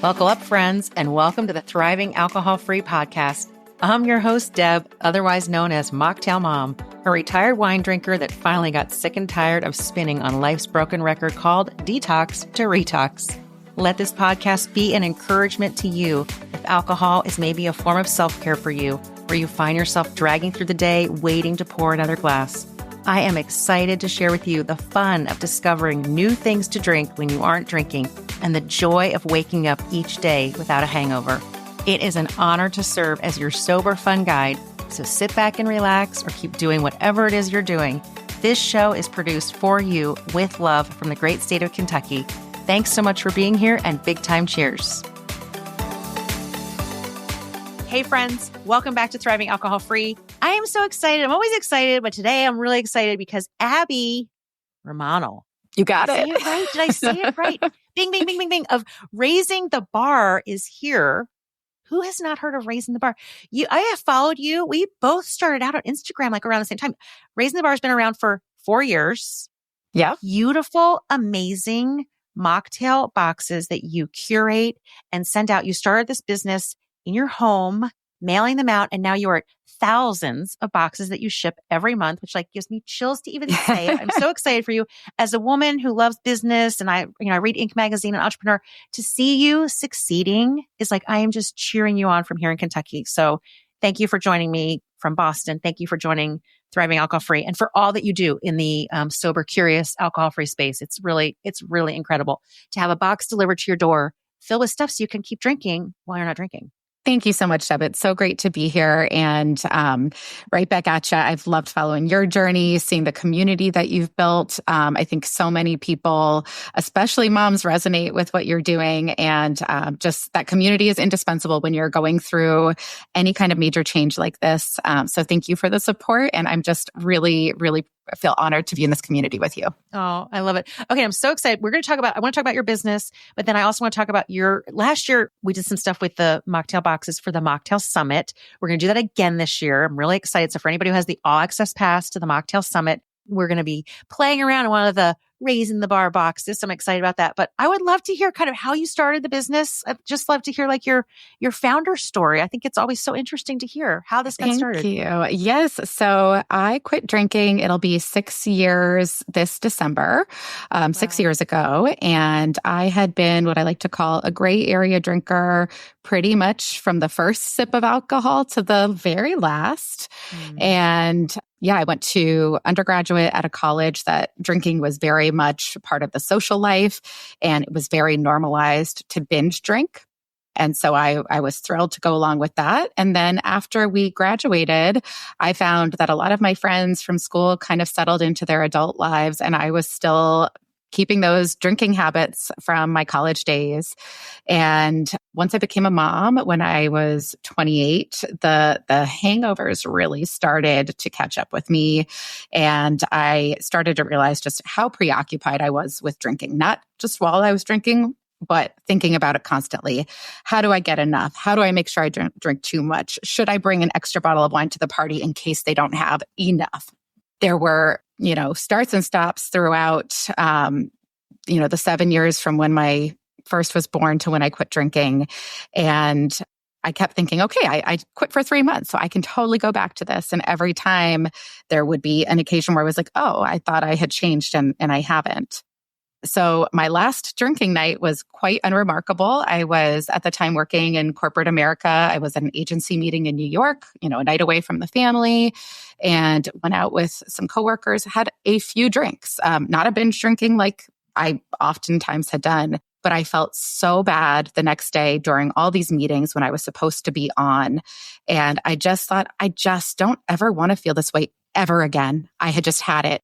Buckle up, friends, and welcome to the Thriving Alcohol-Free Podcast. I'm your host, Deb, otherwise known as Mocktail Mom, a retired wine drinker that finally got sick and tired of spinning on life's broken record called Detox to Retox. Let this podcast be an encouragement to you if alcohol is maybe a form of self-care for you, where you find yourself dragging through the day waiting to pour another glass. I am excited to share with you the fun of discovering new things to drink when you aren't drinking and the joy of waking up each day without a hangover. It is an honor to serve as your sober fun guide, so sit back and relax or keep doing whatever it is you're doing. This show is produced for you with love from the great state of Kentucky. Thanks so much for being here and big time cheers. Hey friends, welcome back to Thriving Alcohol Free. I am so excited. I'm always excited, but today I'm really excited because Abbie Romanul. You got it. Did I say it right? Did I say it right? Bing, bing, bing, bing, bing. Of Raising the Bar is here. Who has not heard of Raising the Bar? I have followed you. We both started out on Instagram like around the same time. Raising the Bar has been around for 4 years. Yeah. Beautiful, amazing mocktail boxes that you curate and send out. You started this business in your home, mailing them out, and now you are at thousands of boxes that you ship every month, which like gives me chills to even say it. I'm so excited for you as a woman who loves business, and I read Inc. magazine and entrepreneur. To see you succeeding is like I am just cheering you on from here in Kentucky. So thank you for joining me from Boston. Thank you for joining Thriving Alcohol Free and for all that you do in the sober, curious, alcohol free space. It's really incredible to have a box delivered to your door filled with stuff so you can keep drinking while you're not drinking. Thank you so much, Deb. It's so great to be here and right back at you. I've loved following your journey, seeing the community that you've built. I think so many people, especially moms, resonate with what you're doing. And just that community is indispensable when you're going through any kind of major change like this. So thank you for the support. And I'm just really feel honored to be in this community with you. Oh, I love it. Okay. I'm so excited. I want to talk about your business, but then I also want to talk about last year, we did some stuff with the mocktail boxes for the Mocktail Summit. We're going to do that again this year. I'm really excited. So for anybody who has the all access pass to the Mocktail Summit, we're going to be playing around in one of the Raising the Bar boxes. So I'm excited about that. But I would love to hear kind of how you started the business. I'd just love to hear like your founder story. I think it's always so interesting to hear how this got started. Thank you. Yes. So I quit drinking. It'll be 6 years this December, 6 years ago. And I had been what I like to call a gray area drinker pretty much from the first sip of alcohol to the very last. And yeah, I went to undergraduate at a college that drinking was very much part of the social life, and it was very normalized to binge drink. And so I was thrilled to go along with that. And then after we graduated, I found that a lot of my friends from school kind of settled into their adult lives, and I was still keeping those drinking habits from my college days. And once I became a mom, when I was 28, the hangovers really started to catch up with me. And I started to realize just how preoccupied I was with drinking, not just while I was drinking, but thinking about it constantly. How do I get enough? How do I make sure I don't drink too much? Should I bring an extra bottle of wine to the party in case they don't have enough? There were starts and stops throughout, the 7 years from when my first was born to when I quit drinking. And I kept thinking, okay, I quit for 3 months, so I can totally go back to this. And every time there would be an occasion where I was like, oh, I thought I had changed and I haven't. So my last drinking night was quite unremarkable. I was at the time working in corporate America. I was at an agency meeting in New York, a night away from the family, and went out with some coworkers, had a few drinks, not a binge drinking like I oftentimes had done, but I felt so bad the next day during all these meetings when I was supposed to be on. And I just thought, I just don't ever want to feel this way ever again. I had just had it.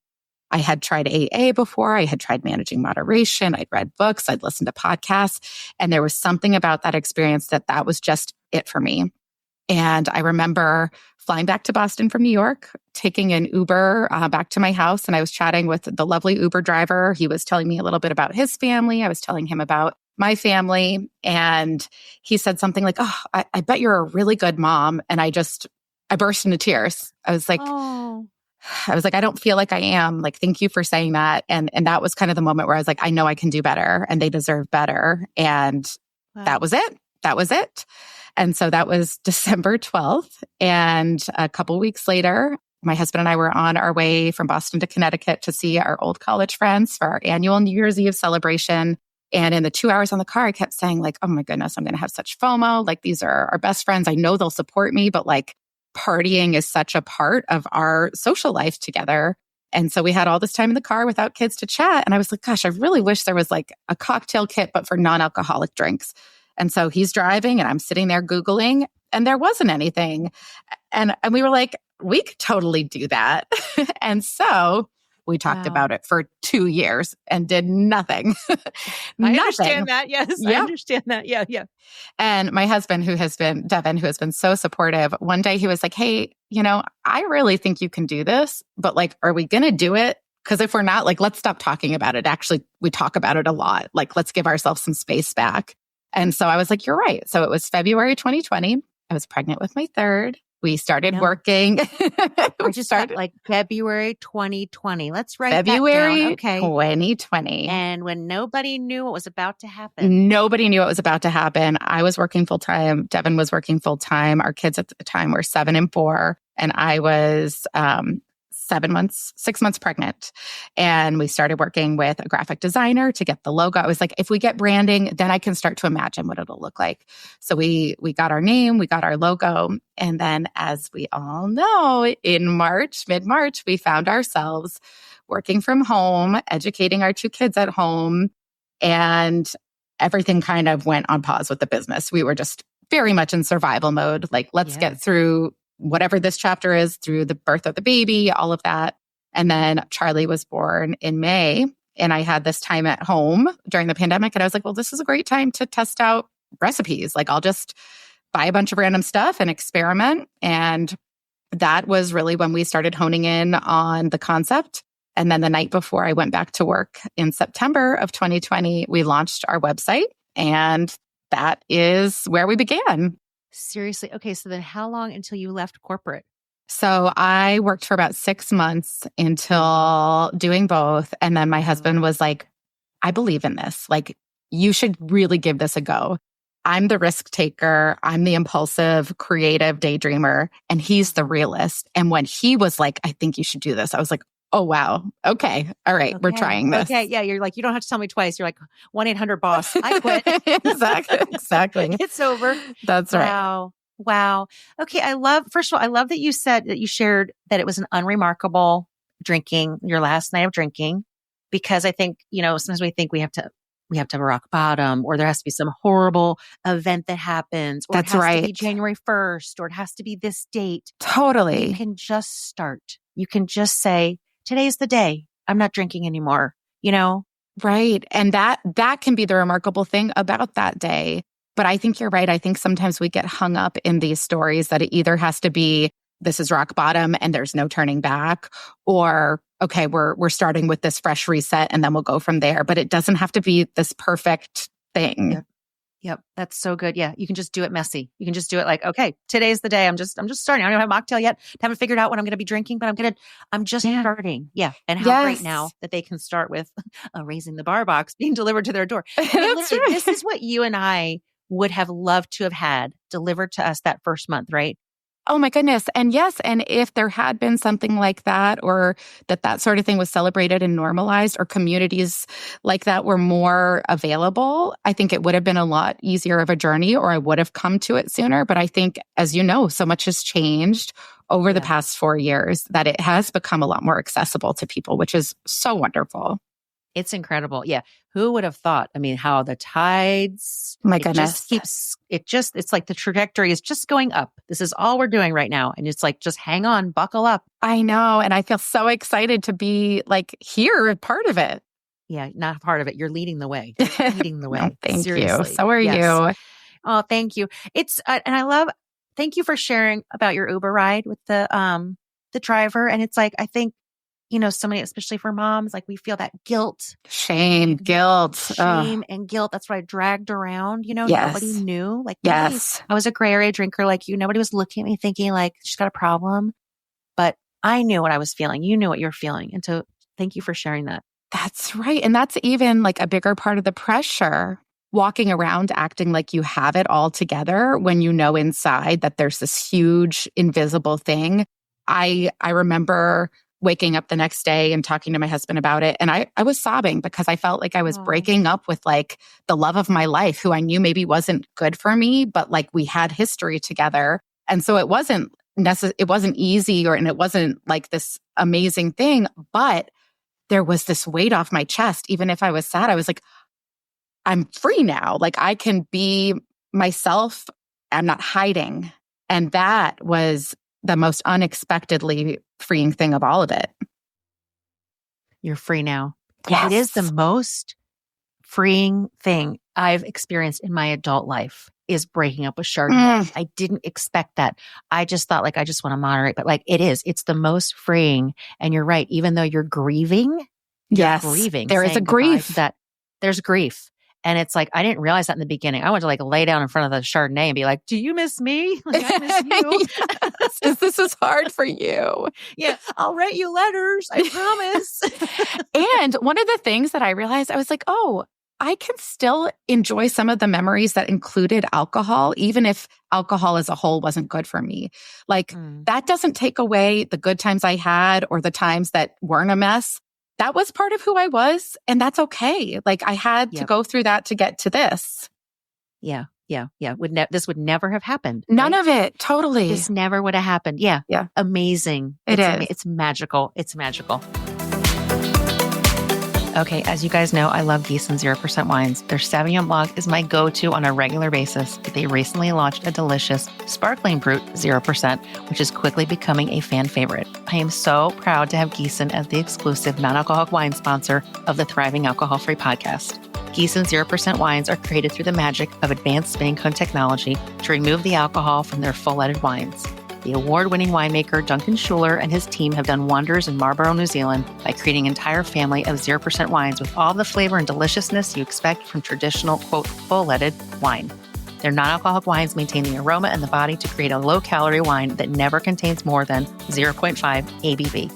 I had tried AA before. I had tried managing moderation. I'd read books. I'd listened to podcasts. And there was something about that experience that was just it for me. And I remember flying back to Boston from New York, taking an Uber back to my house. And I was chatting with the lovely Uber driver. He was telling me a little bit about his family. I was telling him about my family. And he said something like, oh, I bet you're a really good mom. And I burst into tears. I was like, I don't feel like I am. Like, thank you for saying that. And that was kind of the moment where I was like, I know I can do better and they deserve better. And That was it. That was it. And so that was December 12th. And a couple weeks later, my husband and I were on our way from Boston to Connecticut to see our old college friends for our annual New Year's Eve celebration. And in the 2 hours on the car, I kept saying like, oh my goodness, I'm going to have such FOMO. Like these are our best friends. I know they'll support me, but like partying is such a part of our social life together. And so we had all this time in the car without kids to chat. And I was like, gosh, I really wish there was like a cocktail kit, but for non-alcoholic drinks. And so he's driving and I'm sitting there Googling and there wasn't anything. And we were like, we could totally do that. And so we talked about it for 2 years and did nothing. I understand that. Yes, yep. I understand that. Yeah, yeah. And my husband, Devin, who has been so supportive, one day he was like, hey, I really think you can do this, but like, are we going to do it? Because if we're not, like, let's stop talking about it. Actually, we talk about it a lot. Like, let's give ourselves some space back. And so I was like, you're right. So it was February 2020. I was pregnant with my third. We started working. I just started like February 2020. Let's write February that down. Okay. 2020. And when nobody knew what was about to happen. Nobody knew what was about to happen. I was working full time. Devin was working full time. Our kids at the time were 7 and 4. And I was 6 months pregnant. And we started working with a graphic designer to get the logo. I was like, if we get branding, then I can start to imagine what it'll look like. So we got our name, we got our logo. And then as we all know, in mid-March, we found ourselves working from home, educating our 2 kids at home. And everything kind of went on pause with the business. We were just very much in survival mode. Like, let's get through whatever this chapter is, through the birth of the baby, all of that. And then Charlie was born in May. And I had this time at home during the pandemic. And I was like, well, this is a great time to test out recipes. Like, I'll just buy a bunch of random stuff and experiment. And that was really when we started honing in on the concept. And then the night before I went back to work in September of 2020, we launched our website. And that is where we began. Seriously. Okay. So then how long until you left corporate? So I worked for about 6 months until doing both. And then my husband was like, I believe in this. Like, you should really give this a go. I'm the risk taker. I'm the impulsive, creative daydreamer. And he's the realist. And when he was like, I think you should do this, I was like, oh, wow. Okay. All right. We're trying this. Okay. Yeah. You're like, you don't have to tell me twice. You're like 1-800-BOSS. I quit. Exactly. It's over. That's right. Wow. Okay. First of all, I love that you said that you shared that it was an unremarkable drinking, your last night of drinking, because I think, sometimes we think we have to have a rock bottom, or there has to be some horrible event that happens, or That's it has right. to be January 1st, or it has to be this date. Totally. You can just start. You can just say, today's the day. I'm not drinking anymore, Right. And that can be the remarkable thing about that day. But I think you're right. I think sometimes we get hung up in these stories that it either has to be, this is rock bottom and there's no turning back, or, okay, we're starting with this fresh reset and then we'll go from there. But it doesn't have to be this perfect thing. Yep. That's so good. Yeah. You can just do it messy. You can just do it like, okay, today's the day. I'm just starting. I don't have a mocktail yet. Haven't figured out what I'm going to be drinking, but I'm just starting. Yeah. And how great now that they can start with a raising the bar box being delivered to their door. I mean, That's right. This is what you and I would have loved to have had delivered to us that first month, right? Oh my goodness. And yes, and if there had been something like that, or that sort of thing was celebrated and normalized, or communities like that were more available, I think it would have been a lot easier of a journey, or I would have come to it sooner. But I think, as you know, so much has changed over the past 4 years that it has become a lot more accessible to people, which is so wonderful. It's incredible. Yeah. Who would have thought? I mean, how the tides, my goodness, it's like the trajectory is just going up. This is all we're doing right now. And it's like, just hang on, buckle up. I know. And I feel so excited to be like here, part of it. Yeah. Not part of it. You're leading the way. You're leading the way. No, thank Seriously. you. So are you. Oh, thank you. It's, thank you for sharing about your Uber ride with the driver. And it's like, I think, so many, especially for moms, like we feel that guilt. Shame and guilt. That's what I dragged around, nobody knew. Like, I was a gray area drinker. Like, nobody was looking at me thinking like, she's got a problem. But I knew what I was feeling. You knew what you're feeling. And so thank you for sharing that. That's right. And that's even like a bigger part of the pressure, walking around acting like you have it all together when you know inside that there's this huge invisible thing. I remember waking up the next day and talking to my husband about it. And I was sobbing because I felt like I was breaking up with like the love of my life, who I knew maybe wasn't good for me, but like we had history together. And so it wasn't easy, and it wasn't like this amazing thing, but there was this weight off my chest. Even if I was sad, I was like, I'm free now. Like I can be myself. I'm not hiding. And that was the most unexpectedly freeing thing of all of it. You're free now. Yes. It is the most freeing thing I've experienced in my adult life is breaking up with Chardonnay. I didn't expect that. I just thought like, I just want to moderate, but like it's the most freeing. And you're right. Even though you're grieving, there is a grief. That there's grief. And it's like, I didn't realize that in the beginning. I wanted to like lay down in front of the Chardonnay and be like, do you miss me? Like, I miss you. This is hard for you. Yeah. I'll write you letters. I promise. And one of the things that I realized, I was like, oh, I can still enjoy some of the memories that included alcohol, even if alcohol as a whole wasn't good for me. Like that doesn't take away the good times I had or the times that weren't a mess. That was part of who I was, and that's okay. Like I had to go through that to get to this. Yeah. This would never have happened. None of it. Totally. This never would have happened. Yeah. Amazing. It's magical. It's magical. Okay, as you guys know, I love Gießen 0% wines. Their Sauvignon Blanc is my go-to on a regular basis, but they recently launched a delicious sparkling brut 0%, which is quickly becoming a fan favorite. I am so proud to have Gießen as the exclusive non-alcoholic wine sponsor of the Thriving Alcohol-Free podcast. Gießen 0% wines are created through the magic of advanced spinning cone technology to remove the alcohol from their full-leaded wines. The award-winning winemaker Duncan Schuler and his team have done wonders in Marlborough, New Zealand by creating an entire family of 0% wines with all the flavor and deliciousness you expect from traditional, quote, full-leaded wine. Their non-alcoholic wines maintain the aroma and the body to create a low-calorie wine that never contains more than 0.5 ABV.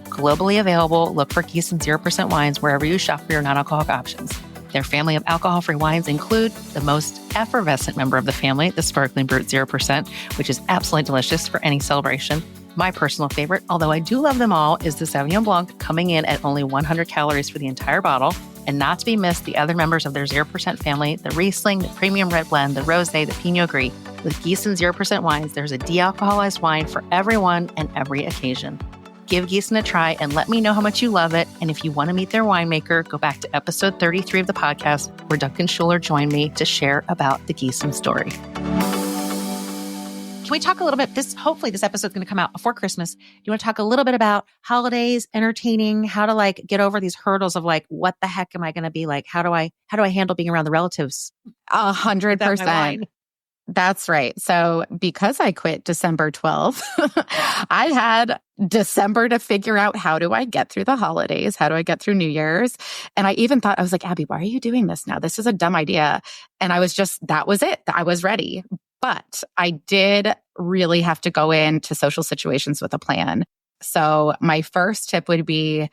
Globally available, look for Gießen 0% wines wherever you shop for your non-alcoholic options. Their family of alcohol-free wines include the most effervescent member of the family, the Sparkling Brut 0%, which is absolutely delicious for any celebration. My personal favorite, although I do love them all, is the Sauvignon Blanc, coming in at only 100 calories for the entire bottle. And not to be missed, the other members of their 0% family, the Riesling, the Premium Red Blend, the Rosé, the Pinot Gris. With Gießen 0% wines, there's a de-alcoholized wine for everyone and every occasion. Give Gießen a try and let me know how much you love it. And if you want to meet their winemaker, go back to episode 33 of the podcast where Duncan Schuler joined me to share about the Gießen story. Can we talk a little bit? Hopefully this episode is going to come out before Christmas. Do you want to talk a little bit about holidays, entertaining, how to like get over these hurdles of like, what the heck am I going to be like? How do I handle being around the relatives? 100%. That's right. So because I quit December 12th, I had December to figure out, how do I get through the holidays? How do I get through New Year's? And I even thought, I was like, Abbie, why are you doing this now? This is a dumb idea. And that was it. I was ready. But I did really have to go into social situations with a plan. So my first tip would be,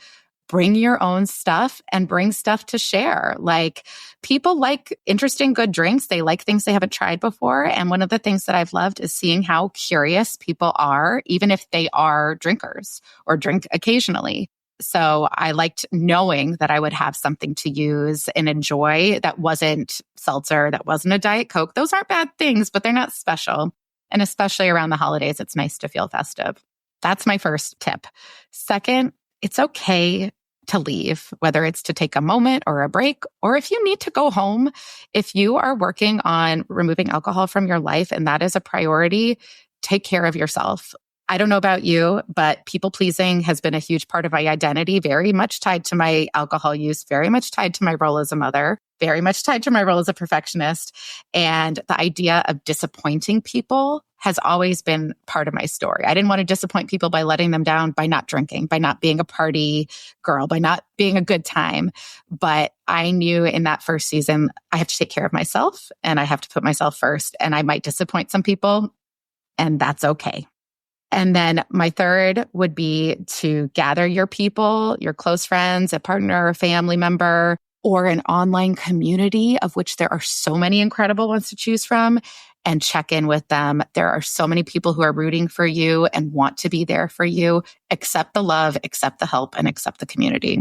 bring your own stuff and bring stuff to share. Like people like interesting, good drinks. They like things they haven't tried before. And one of the things that I've loved is seeing how curious people are, even if they are drinkers or drink occasionally. So I liked knowing that I would have something to use and enjoy that wasn't seltzer, that wasn't a Diet Coke. Those aren't bad things, but they're not special. And especially around the holidays, it's nice to feel festive. That's my first tip. Second, it's okay to leave, whether it's to take a moment or a break, or if you need to go home. If you are working on removing alcohol from your life and that is a priority, take care of yourself. I don't know about you, but people pleasing has been a huge part of my identity, very much tied to my alcohol use, very much tied to my role as a mother, very much tied to my role as a perfectionist. And the idea of disappointing people has always been part of my story. I didn't want to disappoint people by letting them down, by not drinking, by not being a party girl, by not being a good time. But I knew in that first season, I have to take care of myself and I have to put myself first. And I might disappoint some people, and that's okay. And then my third would be to gather your people, your close friends, a partner, a family member, or an online community, of which there are so many incredible ones to choose from, and check in with them. There are so many people who are rooting for you and want to be there for you. Accept the love, accept the help, and accept the community.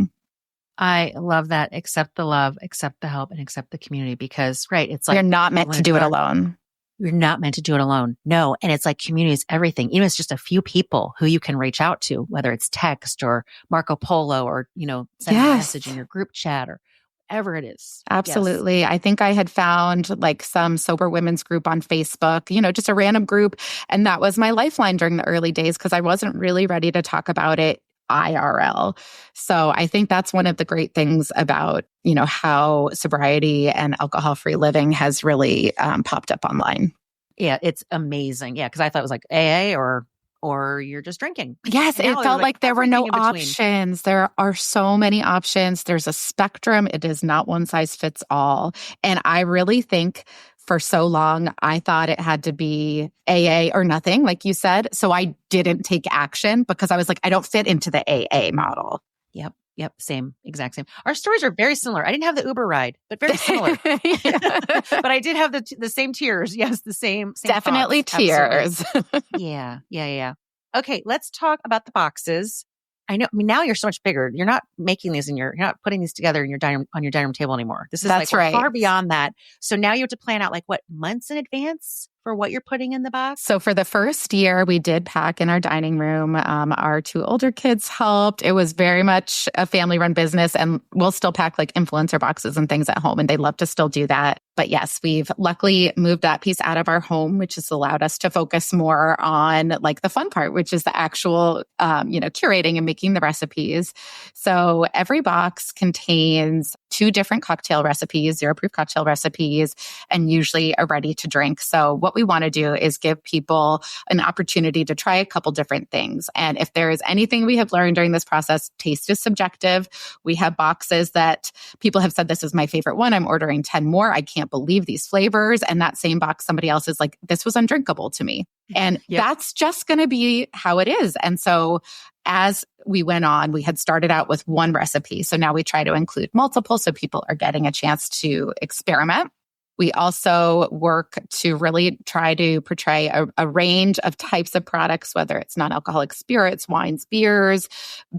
I love that. Accept the love, accept the help, and accept the community, because, right, it's like you're not meant to do it alone. You're not meant to do it alone. No. And it's like community is everything. Even if it's just a few people who you can reach out to, whether it's text or Marco Polo or, send a message in your group chat or whatever it is. Absolutely. Yes. I think I had found like some sober women's group on Facebook, just a random group. And that was my lifeline during the early days because I wasn't really ready to talk about it IRL. So I think that's one of the great things about, how sobriety and alcohol-free living has really popped up online. Yeah, it's amazing. Yeah, because I thought it was like AA or you're just drinking. Yes, it felt like there were no options. There are so many options. There's a spectrum. It is not one size fits all. And I really think for so long, I thought it had to be AA or nothing, like you said. So I didn't take action because I was like, I don't fit into the AA model. Yep. Same, exact same. Our stories are very similar. I didn't have the Uber ride, but very similar. But I did have the same tiers. Yes, the same definitely thoughts. Tiers. Yeah. Okay, let's talk about the boxes. Now you're so much bigger. You're not making these you're not putting these together in on your dining room table anymore. This is far beyond that. So now you have to plan out months in advance for what you're putting in the box? So for the first year, we did pack in our dining room. Our two older kids helped. It was very much a family-run business, and we'll still pack influencer boxes and things at home, and they love to still do that. But yes, we've luckily moved that piece out of our home, which has allowed us to focus more on the fun part, which is the actual, curating and making the recipes. So every box contains 2 different cocktail recipes, 0-proof cocktail recipes, and usually a ready to drink. So what we want to do is give people an opportunity to try a couple different things. And if there is anything we have learned during this process, taste is subjective. We have boxes that people have said, this is my favorite one. I'm ordering 10 more. I can't believe these flavors. And that same box, somebody else is like, this was undrinkable to me. And that's just going to be how it is. And so as we went on, we had started out with 1 recipe. So now we try to include multiple so people are getting a chance to experiment. We also work to really try to portray a range of types of products, whether it's non-alcoholic spirits, wines, beers,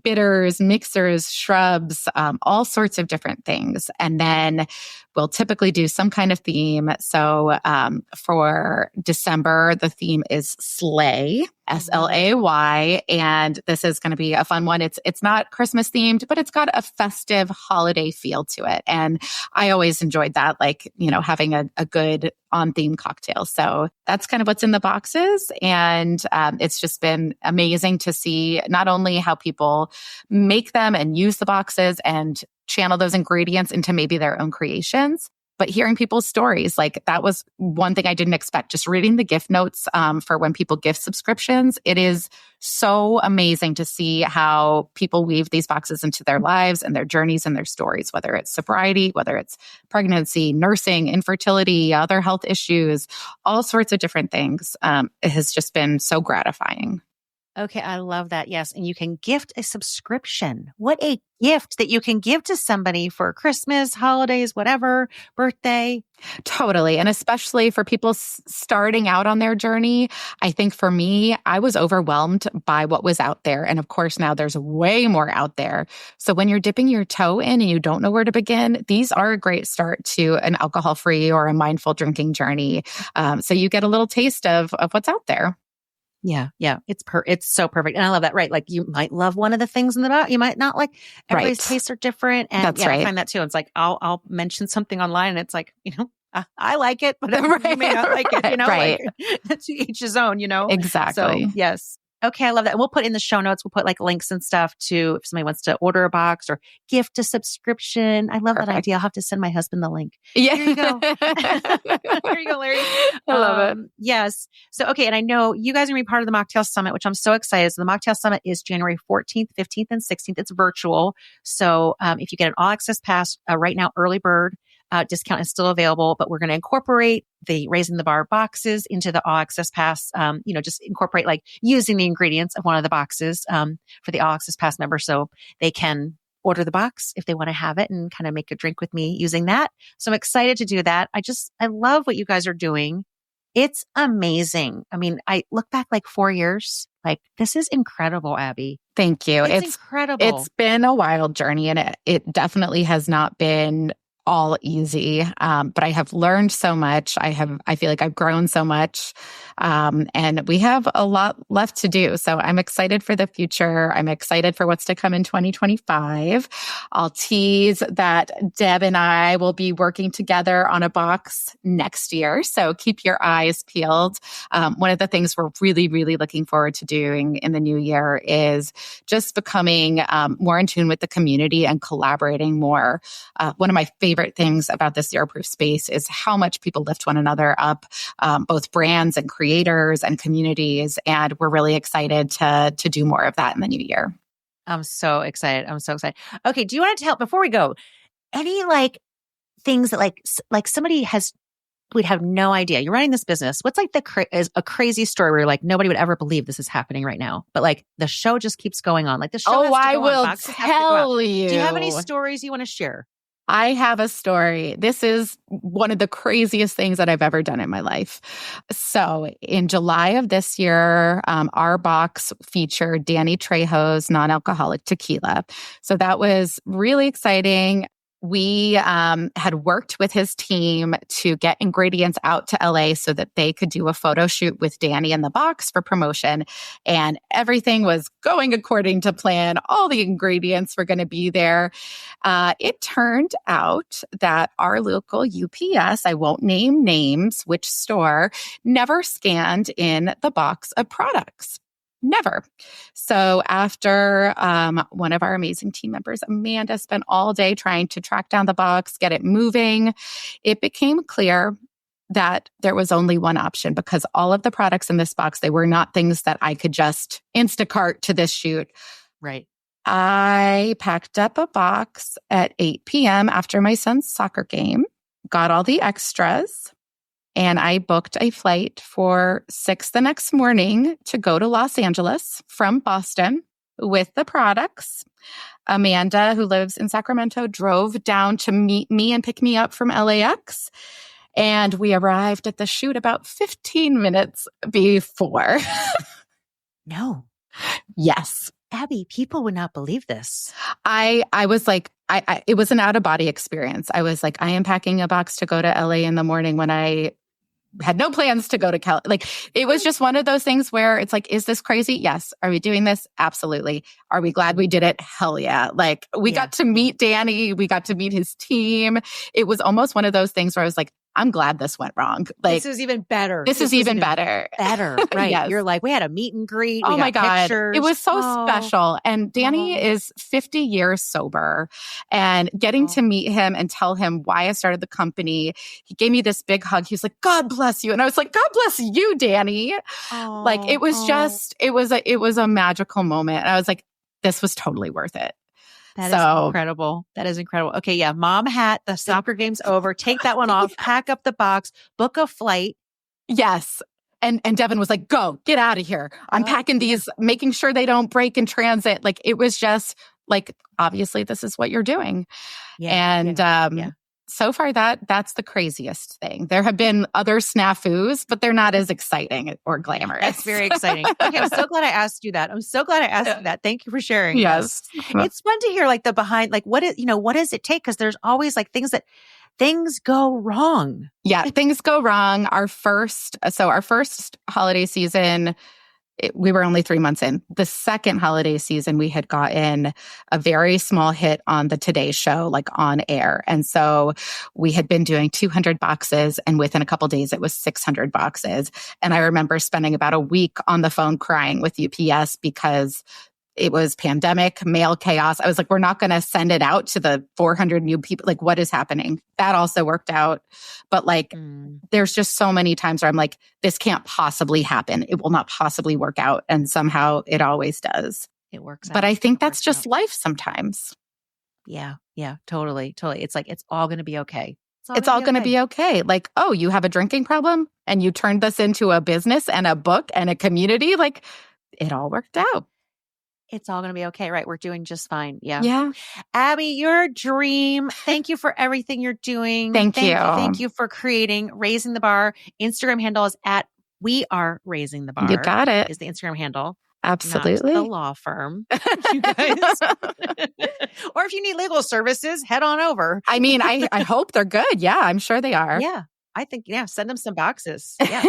bitters, mixers, shrubs, all sorts of different things. And then we'll typically do some kind of theme. So for December, the theme is Slay, SLAY. And this is going to be a fun one. It's not Christmas themed, but it's got a festive holiday feel to it. And I always enjoyed that, having a good on-theme cocktail. So that's kind of what's in the boxes. And it's just been amazing to see not only how people make them and use the boxes and channel those ingredients into maybe their own creations, but hearing people's stories. That was one thing I didn't expect. Just reading the gift notes for when people gift subscriptions, it is so amazing to see how people weave these boxes into their lives and their journeys and their stories, whether it's sobriety, whether it's pregnancy, nursing, infertility, other health issues, all sorts of different things. It has just been so gratifying. Okay, I love that. Yes. And you can gift a subscription. What a gift that you can give to somebody for Christmas, holidays, whatever, birthday. Totally. And especially for people starting out on their journey. I think for me, I was overwhelmed by what was out there. And of course, now there's way more out there. So when you're dipping your toe in and you don't know where to begin, these are a great start to an alcohol-free or a mindful drinking journey. So you get a little taste of what's out there. Yeah. It's so perfect. And I love that. Right. You might love one of the things in the box. You might not everybody's tastes are different. And that's right. I find that too. It's I'll mention something online and it's I like it, but you may not like it, right. To each his own, Exactly. So, yes. Okay. I love that. And we'll put in the show notes, we'll put links and stuff to if somebody wants to order a box or gift a subscription. I love that idea. I'll have to send my husband the link. Yeah. Here you go. Here you go, Larry. I love it. Yes. So, okay. And I know you guys are going to be part of the Mocktail Summit, which I'm so excited. So the Mocktail Summit is January 14th, 15th, and 16th. It's virtual. So if you get an all access pass right now, early bird, discount is still available, but we're going to incorporate the Raising the Bar boxes into the All Access Pass. Just incorporate using the ingredients of one of the boxes for the All Access Pass members so they can order the box if they want to have it and kind of make a drink with me using that. So I'm excited to do that. I love what you guys are doing. It's amazing. I mean, I look back like 4 years, like this is incredible, Abbie. Thank you. It's incredible. It's been a wild journey, and it definitely has not been all easy. But I have learned so much. I feel like I've grown so much. And we have a lot left to do. So I'm excited for the future. I'm excited for what's to come in 2025. I'll tease that Deb and I will be working together on a box next year. So keep your eyes peeled. One of the things we're really, really looking forward to doing in the new year is just becoming more in tune with the community and collaborating more. One of my favorite things about the Zero Proof space is how much people lift one another up, both brands and creators and communities. And we're really excited to do more of that in the new year. I'm so excited. Okay. Do you want to tell, before we go, any like things that like somebody would have no idea. You're running this business. What's like is a crazy story where you're like, nobody would ever believe this is happening right now. But like the show just keeps going on. Like the show has to go I on. will Boxes tell you. Do you have any stories you want to share? I have a story. This is one of the craziest things that I've ever done in my life. So in July of this year, our box featured Danny Trejo's non-alcoholic tequila. So that was really exciting. We had worked with his team to get ingredients out to LA so that they could do a photo shoot with Danny in the box for promotion. And everything was going according to plan. All the ingredients were going to be there. It turned out that our local UPS, I won't name names, which store, never scanned in the box of products. Never. So after one of our amazing team members, Amanda, spent all day trying to track down the box, get it moving, it became clear that there was only one option because all of the products in this box, they were not things that I could just Instacart to this shoot. Right. I packed up a box at 8 p.m. after my son's soccer game, got all the extras, and I booked a flight for 6 the next morning to go to Los Angeles from Boston with the products. Amanda, who lives in Sacramento, drove down to meet me and pick me up from LAX. And we arrived at the shoot about 15 minutes before. No. Yes. Abbie, people would not believe this. I was like, it was an out-of-body experience. I was like, I am packing a box to go to LA in the morning when I had no plans to go to Cali. Like, it was just one of those things where it's like, is this crazy? Yes. Are we doing this? Absolutely. Are we glad we did it? Hell yeah. Like, we got to meet Danny. We got to meet his team. It was almost one of those things where I was like, I'm glad this went wrong. Like, this is even better. This is even better. Better. Right. Yes. You're like, we had a meet and greet. Oh we my got God. Pictures. It was so special. And Danny is 50 years sober, and getting to meet him and tell him why I started the company. He gave me this big hug. He was like, God bless you. And I was like, God bless you, Danny. Like, it was just, it was a magical moment. And I was like, this was totally worth it. That is incredible. That is incredible. Okay. Yeah. Mom hat, the soccer game's over. Take that one off, pack up the box, book a flight. Yes. And Devin was like, go, get out of here. I'm packing these, making sure they don't break in transit. Like, it was just like, obviously this is what you're doing. Yeah. And so far that's the craziest thing. There have been other snafus, but they're not as exciting or glamorous. That's very exciting. Okay. I'm so glad I asked you that. Thank you for sharing. Yes. It's fun to hear like the behind, like what does it take? Cause there's always like things go wrong. Yeah. Things go wrong. Our first holiday season, we were only 3 months in. The second holiday season, we had gotten a very small hit on the Today Show, like on air. And so we had been doing 200 boxes, and within a couple of days, it was 600 boxes. And I remember spending about a week on the phone crying with UPS because it was pandemic, mail chaos. I was like, we're not going to send it out to the 400 new people. Like, what is happening? That also worked out. But like, there's just so many times where I'm like, this can't possibly happen. It will not possibly work out. And somehow it always does. It works out. But I think that's just life sometimes. Yeah. Yeah. Totally. It's like, it's all going to be okay. It's all going to be okay. Like, oh, you have a drinking problem and you turned this into a business and a book and a community. Like, it all worked out. It's all going to be okay, right? We're doing just fine. Yeah. Yeah. Abbie, you're a dream. Thank you for everything you're doing. Thank you. Thank you for creating Raising the Bar. Instagram handle is at We Are Raising the Bar. You got it. Is the Instagram handle. Absolutely. Not the law firm, you guys. Or if you need legal services, head on over. I mean, I hope they're good. Yeah, I'm sure they are. Yeah. I think, send them some boxes. Yeah.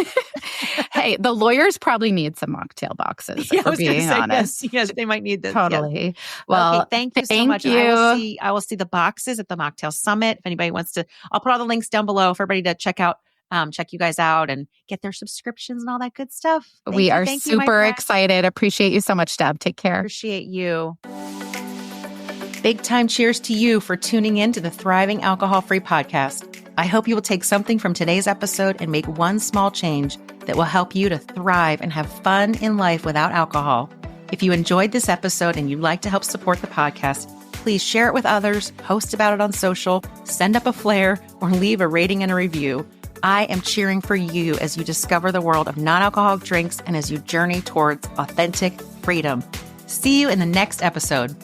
Hey, the lawyers probably need some mocktail boxes, if we're being honest. Yes, they might need this. Totally. Yes. Well, okay, thank you so much. I will see the boxes at the Mocktail Summit. If anybody wants to, I'll put all the links down below for everybody to check you guys out and get their subscriptions and all that good stuff. We are super excited. Appreciate you so much, Deb. Take care. Appreciate you. Big time cheers to you for tuning in to the Thriving Alcohol-Free podcast. I hope you will take something from today's episode and make one small change that will help you to thrive and have fun in life without alcohol. If you enjoyed this episode and you'd like to help support the podcast, please share it with others, post about it on social, send up a flare, or leave a rating and a review. I am cheering for you as you discover the world of non-alcoholic drinks and as you journey towards authentic freedom. See you in the next episode.